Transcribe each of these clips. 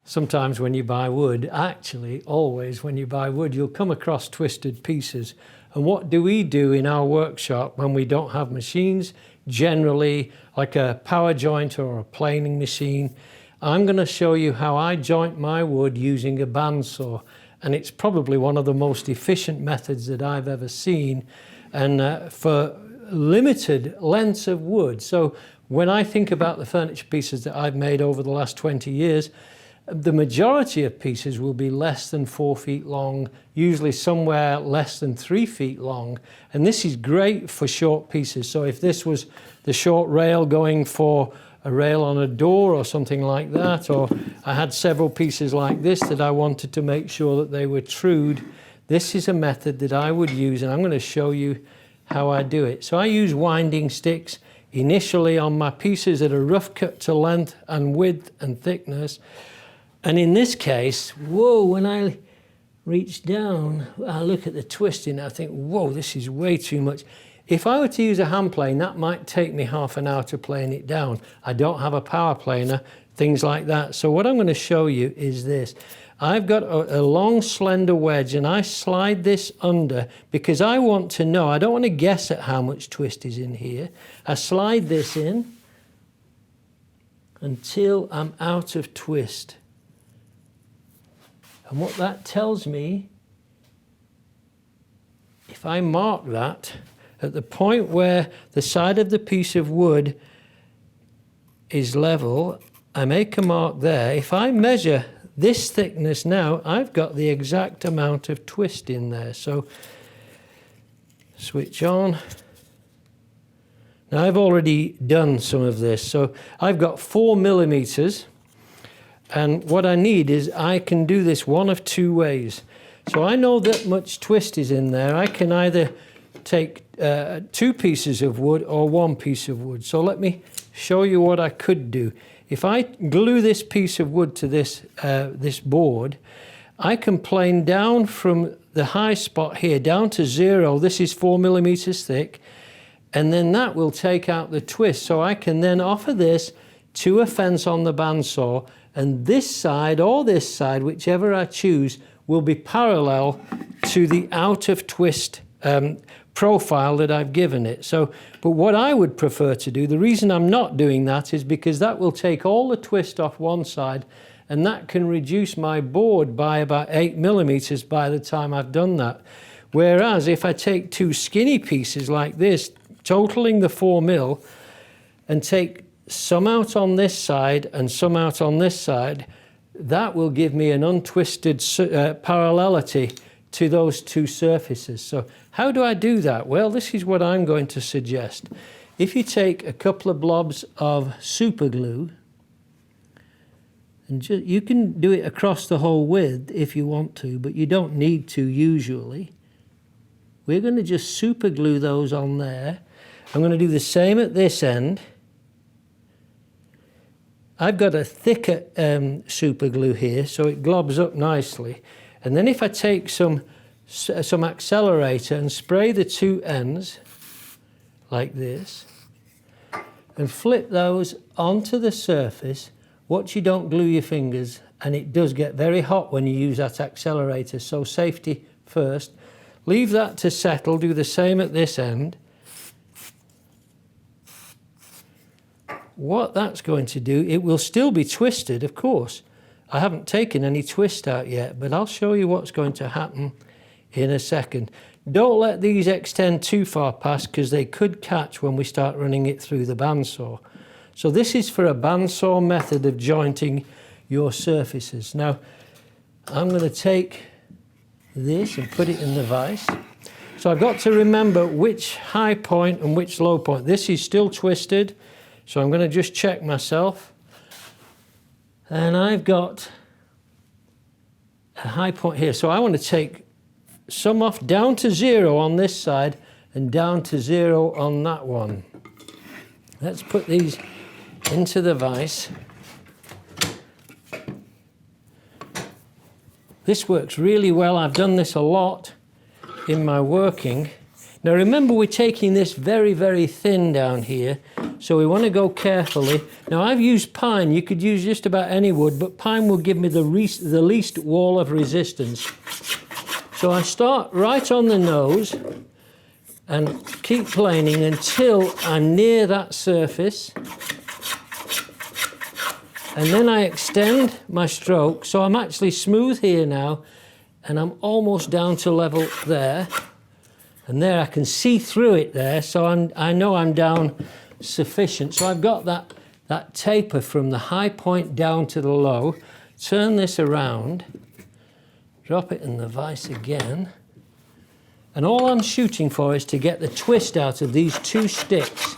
Sometimes when you buy wood, actually always when you buy wood, you'll come across twisted pieces. And what do we do in our workshop when we don't have machines? Generally, like a power joint or a planing machine. I'm going to show you how I joint my wood using a bandsaw. And it's probably one of the most efficient methods that I've ever seen, and for limited lengths of wood. So when I think about the furniture pieces that I've made over the last 20 years, the majority of pieces will be less than 4 feet long, usually somewhere less than 3 feet long. And this is great for short pieces. So if this was the short rail going for a rail on a door or something like that, or I had several pieces like this that I wanted to make sure that they were trued, this is a method that I would use, and I'm going to show you how I do it. So I use winding sticks initially on my pieces that are rough cut to length and width and thickness. And in this case, whoa, when I reach down, I look at the twisting, I think, whoa, this is way too much. If I were to use a hand plane, that might take me half an hour to plane it down. I don't have a power planer, things like that. So what I'm going to show you is this. I've got a long, slender wedge, and I slide this under because I want to know, I don't want to guess at how much twist is in here. I slide this in until I'm out of twist. And what that tells me, if I mark that at the point where the side of the piece of wood is level, I make a mark there. If I measure this thickness now, I've got the exact amount of twist in there. So switch on. Now I've already done some of this. So I've got 4 millimeters. And what I need is I can do this one of two ways. So I know that much twist is in there. I can either take 2 pieces of wood or 1 piece of wood. So let me show you what I could do. If I glue this piece of wood to this, this board, I can plane down from the high spot here down to 0. This is 4 millimeters thick. And then that will take out the twist. So I can then offer this to a fence on the bandsaw, and this side or this side, whichever I choose, will be parallel to the out of twist profile that I've given it. So, but what I would prefer to do, the reason I'm not doing that is because that will take all the twist off one side, and that can reduce my board by about 8 millimeters by the time I've done that. Whereas if I take 2 skinny pieces like this, totaling the 4 mil, and take some out on this side and some out on this side, that will give me an untwisted parallelity to those 2 surfaces. So how do I do that? Well, this is what I'm going to suggest. If you take a couple of blobs of super glue, and you can do it across the whole width if you want to, but you don't need to usually. We're going to just super glue those on there. I'm going to do the same at this end. I've got a thicker super glue here, so it globs up nicely. And then if I take some accelerator and spray the 2 ends like this and flip those onto the surface, watch you don't glue your fingers, and it does get very hot when you use that accelerator, so safety first. Leave that to settle, do the same at this end. What that's going to do, it will still be twisted, of course. I haven't taken any twist out yet, but I'll show you what's going to happen in a second. Don't let these extend too far past, because they could catch when we start running it through the bandsaw. So this is for a bandsaw method of jointing your surfaces. Now, I'm going to take this and put it in the vise. So I've got to remember which high point and which low point. This is still twisted. So I'm going to just check myself, and I've got a high point here. So I want to take some off down to 0 on this side and down to 0 on that one. Let's put these into the vise. This works really well. I've done this a lot in my working. Now remember, we're taking this very, very thin down here. So we want to go carefully. Now I've used pine. You could use just about any wood, but pine will give me the least wall of resistance. So I start right on the nose and keep planing until I'm near that surface. And then I extend my stroke, so I'm actually smooth here now, and I'm almost down to level there. And there I can see through it there, so I know I'm down sufficient. So I've got that taper from the high point down to the low. Turn this around, drop it in the vise again. And all I'm shooting for is to get the twist out of these two sticks.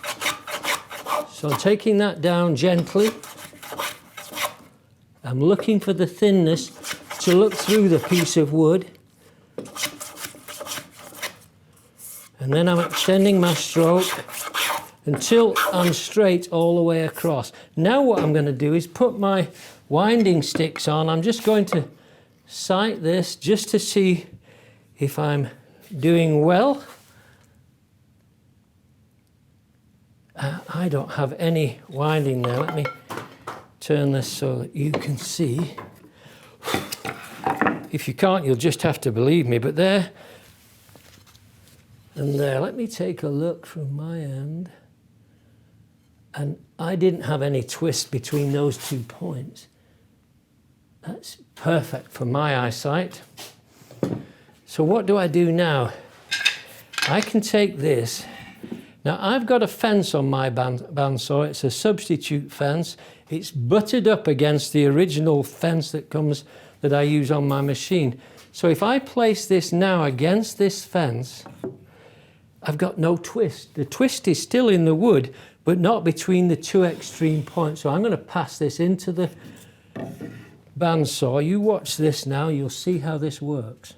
So I'm taking that down gently. I'm looking for the thinness to look through the piece of wood. And then I'm extending my stroke until I'm straight all the way across. Now what I'm going to do is put my winding sticks on. I'm just going to sight this just to see if I'm doing well. I don't have any winding there. Let me turn this so that you can see. If you can't, you'll just have to believe me, but there and there. Let me take a look from my end. And I didn't have any twist between those 2 points. That's perfect for my eyesight. So what do I do now? I can take this. Now I've got a fence on my bandsaw. It's a substitute fence. It's butted up against the original fence that I use on my machine. So if I place this now against this fence, I've got no twist. The twist is still in the wood, but not between the two extreme points. So I'm going to pass this into the bandsaw. You watch this now, you'll see how this works.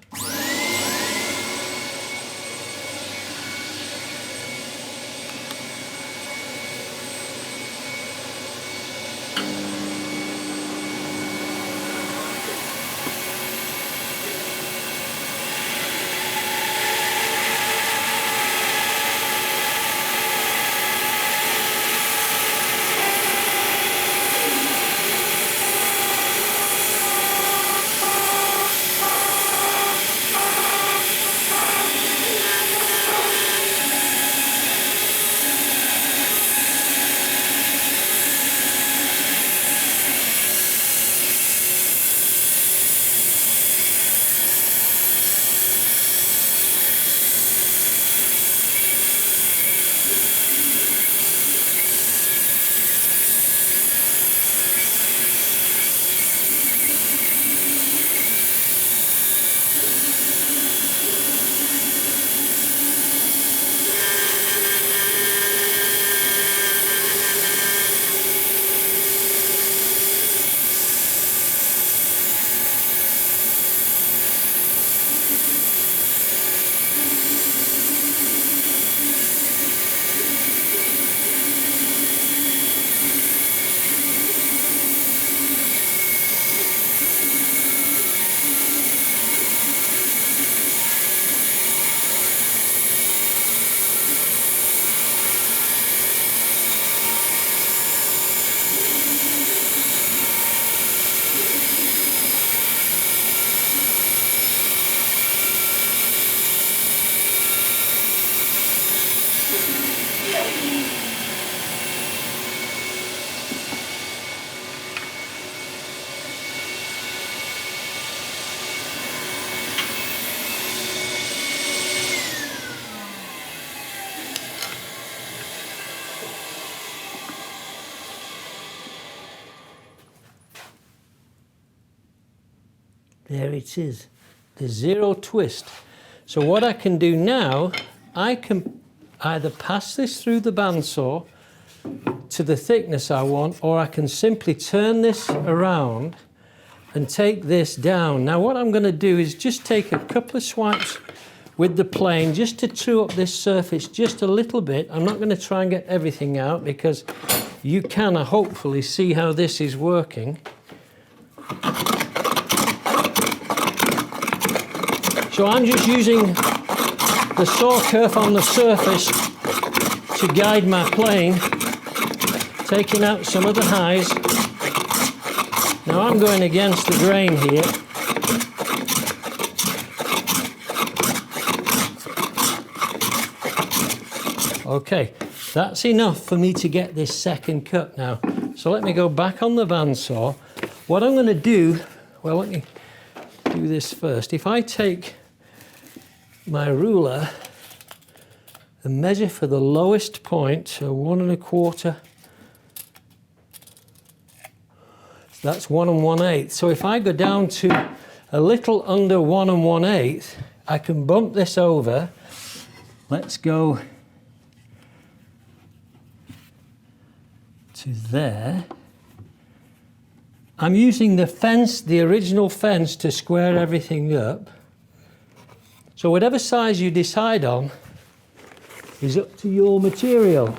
There it is, the zero twist. So what I can do now, I can either pass this through the bandsaw to the thickness I want, or I can simply turn this around and take this down. Now what I'm going to do is just take a couple of swipes with the plane just to true up this surface just a little bit. I'm not going to try and get everything out because you can hopefully see how this is working. So I'm just using the saw kerf on the surface to guide my plane. taking out some of the highs. Now I'm going against the grain here. Okay, that's enough for me to get this second cut now. So let me go back on the bandsaw. What I'm going to do, well, let me do this first. If I take my ruler and measure for the lowest point, so 1 1/4, that's 1 1/8. So if I go down to a little under 1 1/8, I can bump this over. Let's go to there. I'm using the fence, the original fence, to square everything up. So whatever size you decide on is up to your material.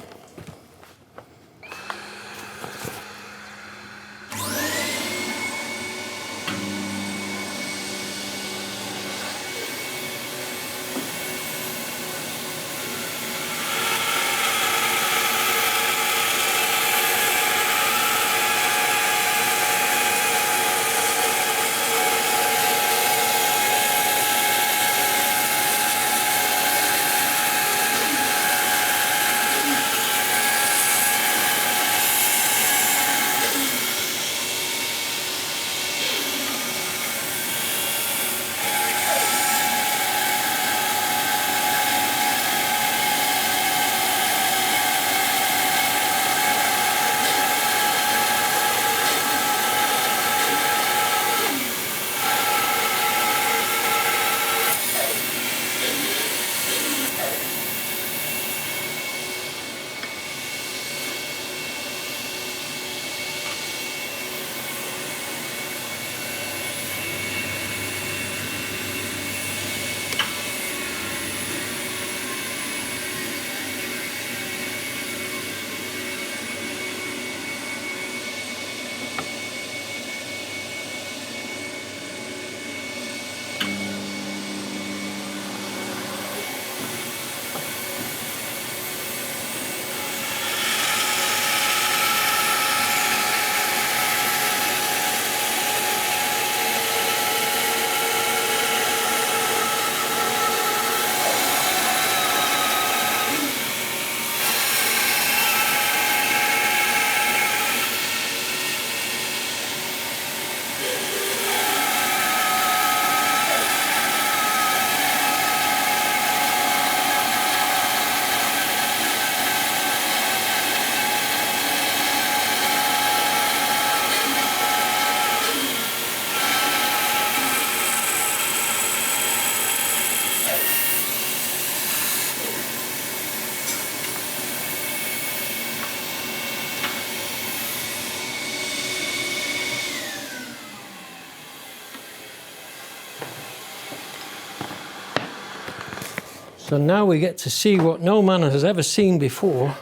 So now we get to see what no man has ever seen before,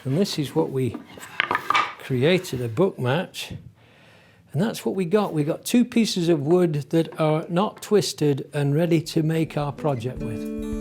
and this is what we created, a book match, and that's what we got. We got 2 pieces of wood that are not twisted and ready to make our project with.